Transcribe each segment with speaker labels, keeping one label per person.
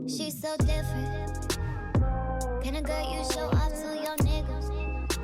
Speaker 1: She's so different. Can a girl you show off to your niggas?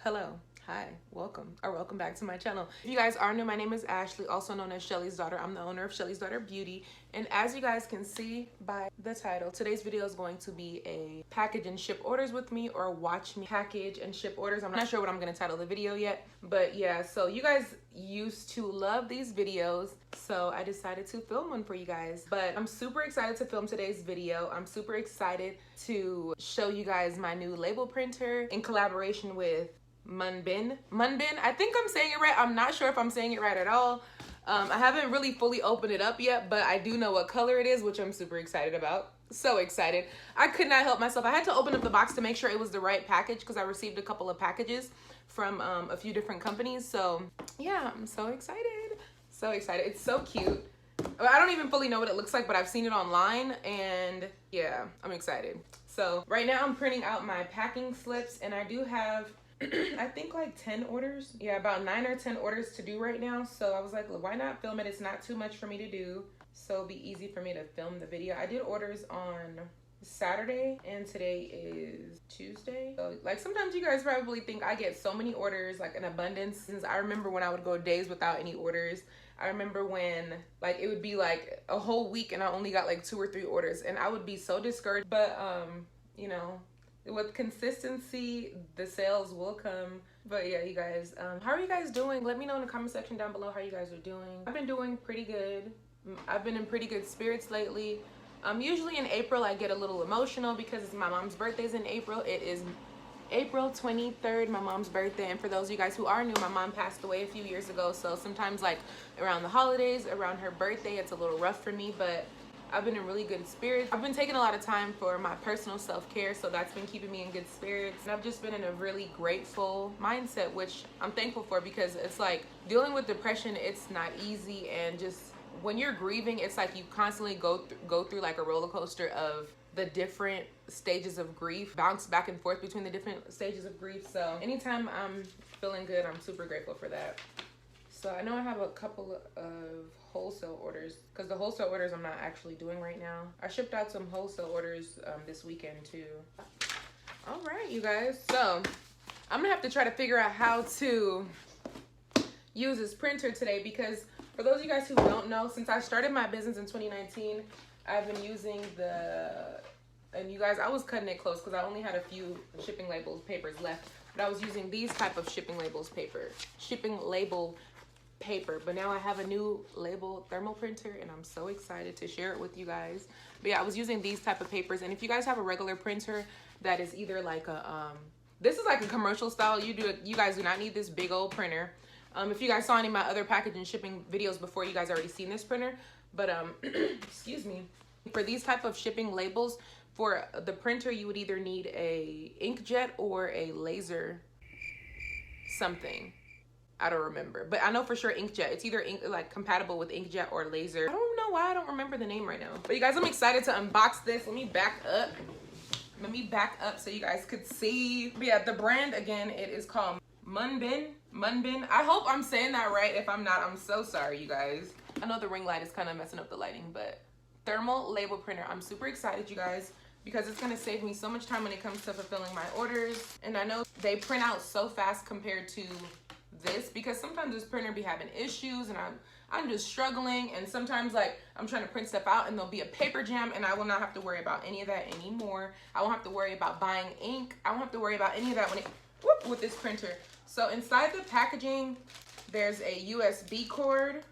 Speaker 2: Hello, hi, welcome back to my channel. If you guys are new, my name is Ashley, also known as Shelly's Daughter. I'm the owner of Shelly's Daughter Beauty, and as you guys can see by the title, today's video is going to be a package and ship orders with me, or watch me package and ship orders. I'm not sure what I'm going to title the video yet, but yeah, so you guys used to love these videos, so I decided to film one for you guys. But I'm super excited to film today's video. I'm super excited to show you guys my new label printer in collaboration with Munbin. I think I'm saying it right. I'm not sure if I'm saying it right at all. I haven't really fully opened it up yet, but I do know what color it is, which I'm super excited about. So excited. I could not help myself. I had to open up the box to make sure it was the right package because I received a couple of packages from a few different companies. So yeah, I'm so excited. So excited. It's so cute. I don't even fully know what it looks like, but I've seen it online, and yeah, I'm excited. So right now I'm printing out my packing slips, and I do have I think like 10 orders. Yeah, about 9 or 10 orders to do right now. So I was like, well, why not film it? It's not too much for me to do, so it'll be easy for me to film the video. I did orders on Saturday, and today is Tuesday. So like, sometimes you guys probably think I get so many orders, like in abundance. Since I remember when I would go days without any orders. I remember when like it would be like a whole week and I only got like 2 or 3 orders, and I would be so discouraged. But you know, with consistency, the sales will come. But yeah, you guys, how are you guys doing? Let me know in the comment section down below how you guys are doing. I've been doing pretty good. I've been in pretty good spirits lately. Usually in April I get a little emotional because my mom's birthday's in April. It is April 23rd, my mom's birthday, and for those of you guys who are new, my mom passed away a few years ago, so sometimes like around the holidays, around her birthday, it's a little rough for me, but I've been in really good spirits. I've been taking a lot of time for my personal self-care, so that's been keeping me in good spirits. And I've just been in a really grateful mindset, which I'm thankful for, because it's like dealing with depression, it's not easy, and just when you're grieving, it's like you constantly go through like a roller coaster of the different stages of grief, bounce back and forth between the different stages of grief. So anytime I'm feeling good, I'm super grateful for that. So I know I have a couple of wholesale orders, because the wholesale orders I'm not actually doing right now. I shipped out some wholesale orders this weekend too. All right, you guys. So I'm gonna have to try to figure out how to use this printer today, because for those of you guys who don't know, since I started my business in 2019, I've been using and you guys, I was cutting it close because I only had a few shipping labels papers left, but I was using these type of shipping label paper, but now I have a new label thermal printer, and I'm so excited to share it with you guys. But yeah, I was using these type of papers, and if you guys have a regular printer that is either like a this is like a commercial style, you guys do not need this big old printer. If you guys saw any of my other package and shipping videos before, you guys already seen this printer, but excuse me, for these type of shipping labels, for the printer you would either need a inkjet or a laser something. I don't remember, but I know for sure inkjet. It's either like compatible with inkjet or laser. I don't know why I don't remember the name right now. But you guys, I'm excited to unbox this. Let me back up so you guys could see. But yeah, the brand again, it is called Munbin. I hope I'm saying that right. If I'm not, I'm so sorry, you guys. I know the ring light is kind of messing up the lighting, but thermal label printer. I'm super excited, you guys, because it's going to save me so much time when it comes to fulfilling my orders. And I know they print out so fast compared to this, because sometimes this printer be having issues, and I'm just struggling, and sometimes like I'm trying to print stuff out and there'll be a paper jam, and I will not have to worry about any of that anymore. I won't have to worry about buying ink. I won't have to worry about any of that with this printer. So inside the packaging, there's a USB cord.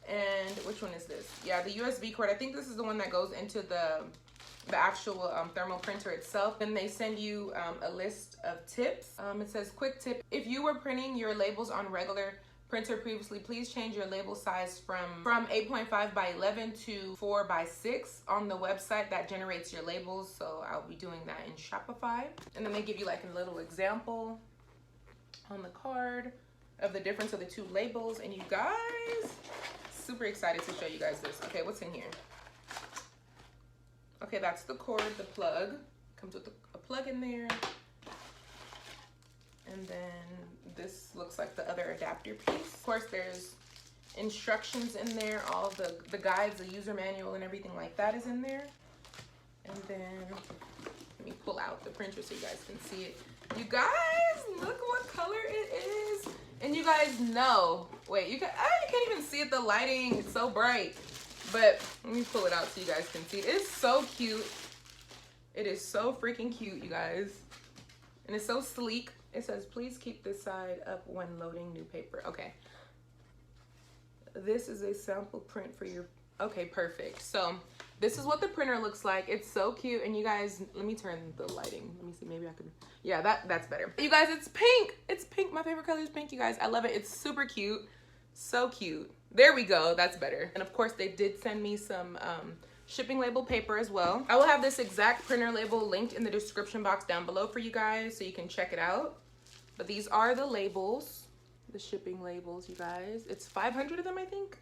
Speaker 2: And which one is this? Yeah, the USB cord. I think this is the one that goes into the actual thermal printer itself. And they send you a list of tips. It says, quick tip: if you were printing your labels on regular printer previously, please change your label size from 8.5 by 11 to 4 by 6 on the website that generates your labels. So I'll be doing that in Shopify. And then they give you like a little example on the card of the difference of the 2 labels. And you guys, super excited to show you guys this. Okay, what's in here? Okay, that's the cord, the plug. Comes with a plug in there. And then this looks like the other adapter piece. Of course, there's instructions in there. All the guides, the user manual, and everything like that is in there. And then let me pull out the printer so you guys can see it. You guys, look what color it is. And you guys know, wait, you can't even see it, the lighting, it's so bright. But let me pull it out so you guys can see. It's so cute. It is so freaking cute, you guys. And it's so sleek. It says, please keep this side up when loading new paper. Okay. This is a sample print for your, okay, perfect. So this is what the printer looks like. It's so cute. And you guys, let me turn the lighting. Let me see, maybe I can, yeah, that's better. You guys, it's pink. It's pink. My favorite color is pink, you guys. I love it. It's super cute. So cute. There we go. That's better. And of course, they did send me some shipping label paper as well. I will have this exact printer label linked in the description box down below for you guys so you can check it out. But these are the labels, the shipping labels, you guys. It's 500 of them, I think.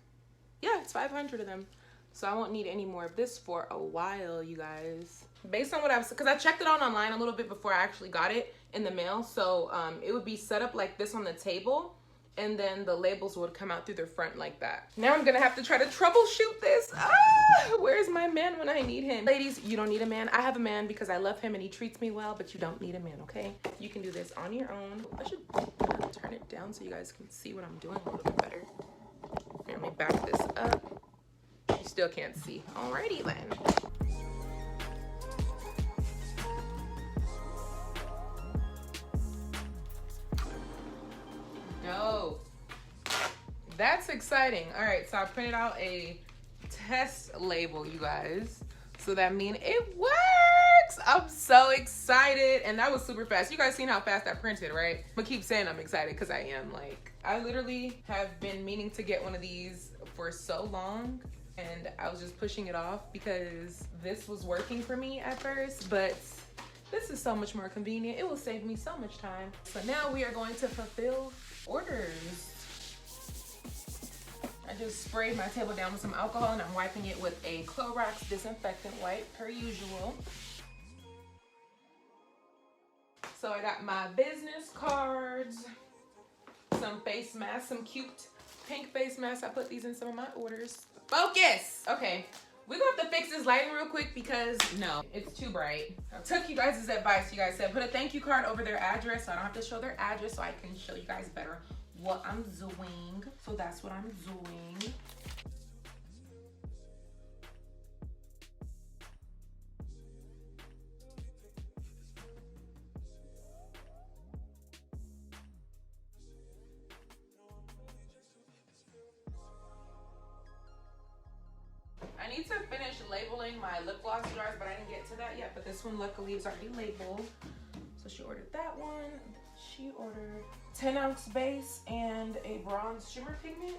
Speaker 2: Yeah, it's 500 of them. So I won't need any more of this for a while, you guys. Based on what I've, because I checked it out online a little bit before I actually got it in the mail. So it would be set up like this on the table, and then the labels would come out through the front like that. Now I'm gonna have to try to troubleshoot this. Where's my man when I need him? Ladies, you don't need a man. I have a man because I love him and he treats me well, but you don't need a man, okay? You can do this on your own. I should turn it down so you guys can see what I'm doing a little bit better. Here, let me back this up. You still can't see. Alrighty then. Dope. That's exciting. All right, so I printed out a test label, you guys. So that means it works. I'm so excited. And that was super fast. You guys seen how fast I printed, right? But keep saying I'm excited because I am. Like, I literally have been meaning to get one of these for so long. And I was just pushing it off because this was working for me at first. But this is so much more convenient. It will save me so much time. So now we are going to fulfill orders. I just sprayed my table down with some alcohol and I'm wiping it with a Clorox disinfectant wipe per usual. So I got my business cards, some face masks, some cute pink face masks. I put these in some of my orders. Focus! Okay, we're gonna have to fix this lighting real quick because no, it's too bright. I took you guys' advice. You guys said put a thank you card over their address so I don't have to show their address so I can show you guys better what I'm doing. So that's what I'm doing. I need to finish labeling my lip gloss jars, but I didn't get to that yet. But this one luckily is already labeled. So she ordered that one. She ordered 10-ounce base and a bronze shimmer pigment.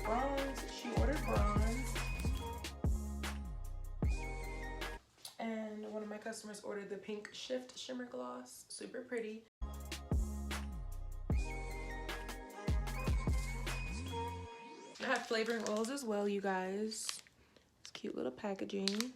Speaker 2: Bronze, she ordered bronze. And one of my customers ordered the pink shift shimmer gloss. Super pretty. I have flavoring oils as well, you guys. It's cute little packaging.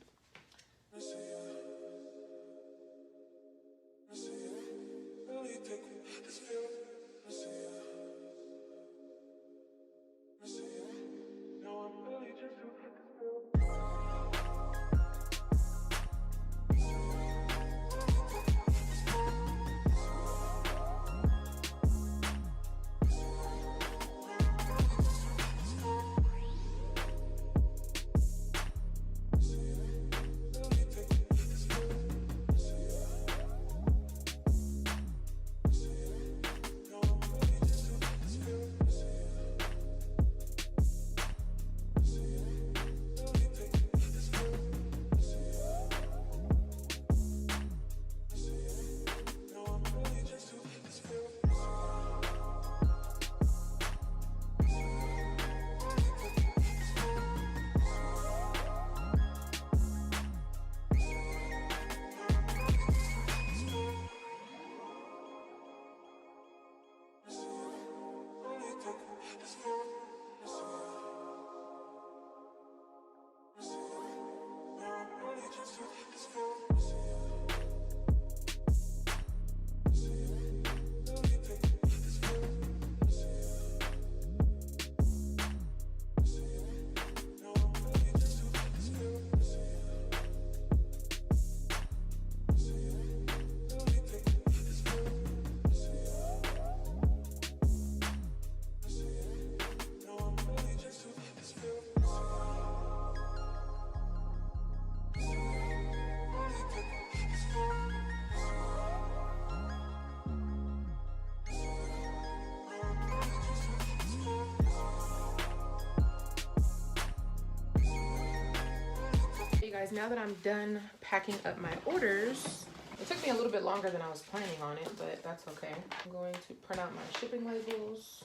Speaker 2: guys, now that I'm done packing up my orders, it took me a little bit longer than I was planning on it, but that's okay. I'm going to print out my shipping labels.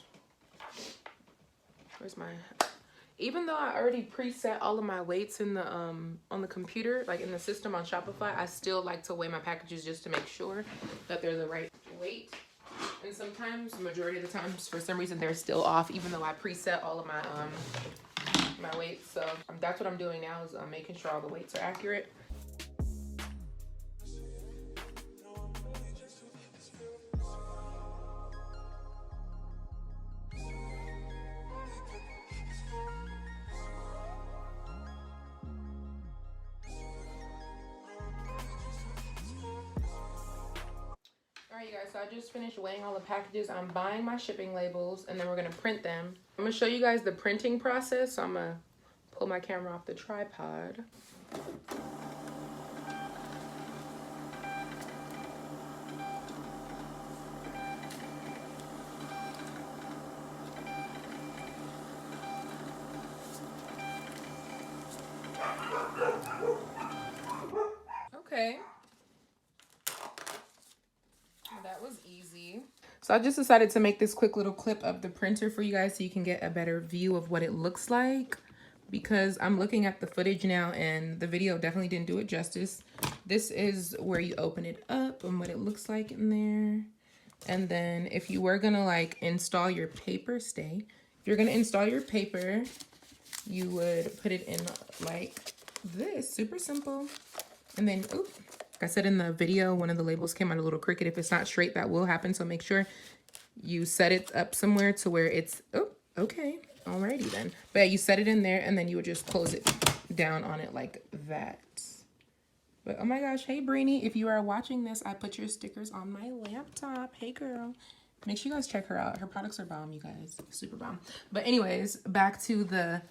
Speaker 2: Where's my... Even though I already preset all of my weights in the on the computer, like in the system on Shopify, I still like to weigh my packages just to make sure that they're the right weight. And sometimes, majority of the times, for some reason, they're still off, even though I preset all of my my weights. So that's what I'm doing now, is making sure all the weights are accurate. Alright, you guys, so I just finished weighing all the packages. I'm buying my shipping labels, and then we're going to print them. I'm going to show you guys the printing process, so I'm going to pull my camera off the tripod. Okay. That was easy. So I just decided to make this quick little clip of the printer for you guys so you can get a better view of what it looks like, because I'm looking at the footage now and the video definitely didn't do it justice. This is where you open it up and what it looks like in there. And then if you were gonna like install your paper, if you're gonna install your paper, you would put it in like this, super simple. And then, like I said in the video, one of the labels came out a little crooked. If it's not straight, that will happen. So make sure you set it up somewhere to where it's, okay, alrighty then. But yeah, you set it in there and then you would just close it down on it like that. But oh my gosh, hey Brainy, if you are watching this, I put your stickers on my laptop. Hey girl. Make sure you guys check her out. Her products are bomb, you guys. Super bomb. But anyways, back to the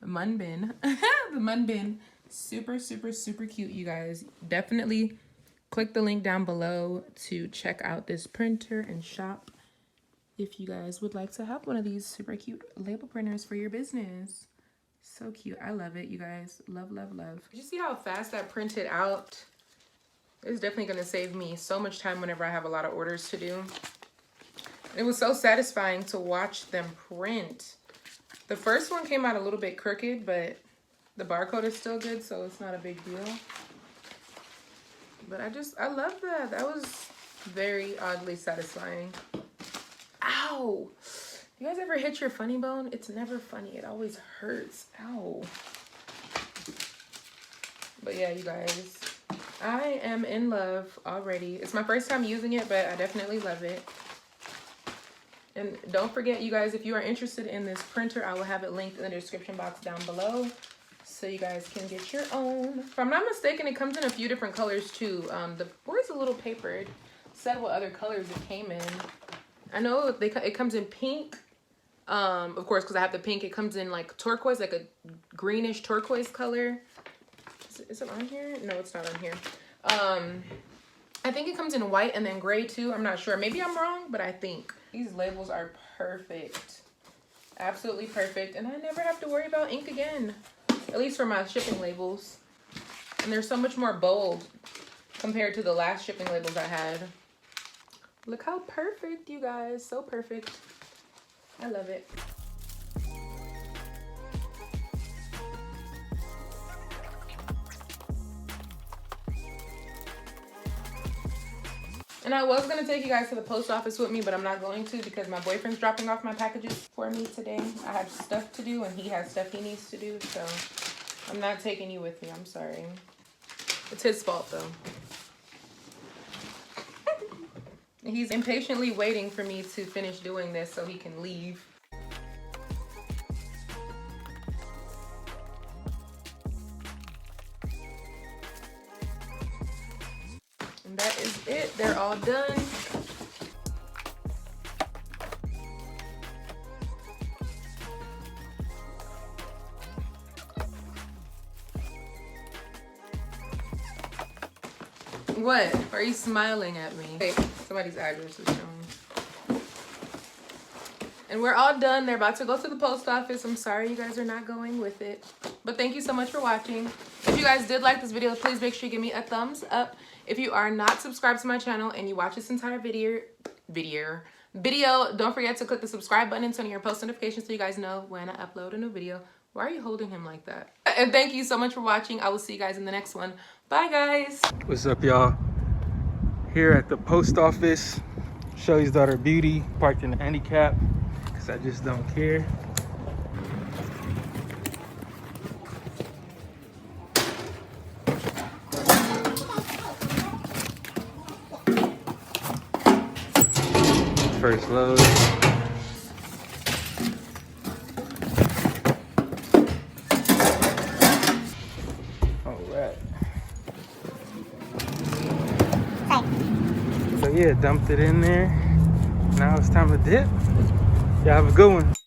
Speaker 2: mun bin. The mun bin. Super, super, super cute, you guys. Definitely click the link down below to check out this printer and shop if you guys would like to have one of these super cute label printers for your business. So cute. I love it, you guys. Love, love, love. Did you see how fast that printed out? It's definitely going to save me so much time whenever I have a lot of orders to do. It was so satisfying to watch them print. The first one came out a little bit crooked, but the barcode is still good, so it's not a big deal. But I love that. That was very oddly satisfying. Ow! You guys ever hit your funny bone? It's never funny. It always hurts. Ow. But yeah, you guys, I am in love already. It's my first time using it, but I definitely love it. And don't forget, you guys, if you are interested in this printer, I will have it linked in the description box down below, so you guys can get your own. If I'm not mistaken, it comes in a few different colors too. Where's the little paper? It said what other colors it came in. I know it comes in pink. Of course, because I have the pink. It comes in like turquoise, like a greenish turquoise color. Is it on here? No, it's not on here. I think it comes in white and then gray too. I'm not sure. Maybe I'm wrong, but I think. These labels are perfect. Absolutely perfect. And I never have to worry about ink again. At least for my shipping labels. And they're so much more bold compared to the last shipping labels I had. Look how perfect, you guys. So perfect. I love it. And I was going to take you guys to the post office with me, but I'm not going to because my boyfriend's dropping off my packages for me today. I have stuff to do and he has stuff he needs to do, so I'm not taking you with me. I'm sorry. It's his fault, though. He's impatiently waiting for me to finish doing this so he can leave. And that is it. They're all done. What? Are you smiling at me? Hey, somebody's address is showing. And we're all done. They're about to go to the post office. I'm sorry you guys are not going with it. But But thank you so much for watching. If you guys did like this video, please make sure you give me a thumbs up. If you are not subscribed to my channel and you watch this entire video, don't forget to click the subscribe button and turn on your post notifications so you guys know when I upload a new video. Why are you holding him like that? And thank you so much for watching. I will see you guys in the next one. Bye, guys.
Speaker 3: What's up, y'all? Here at the post office, Shelly's daughter Beauty parked in the handicap because I just don't care. First load. Alright. So yeah, dumped it in there. Now it's time to dip. Y'all have a good one.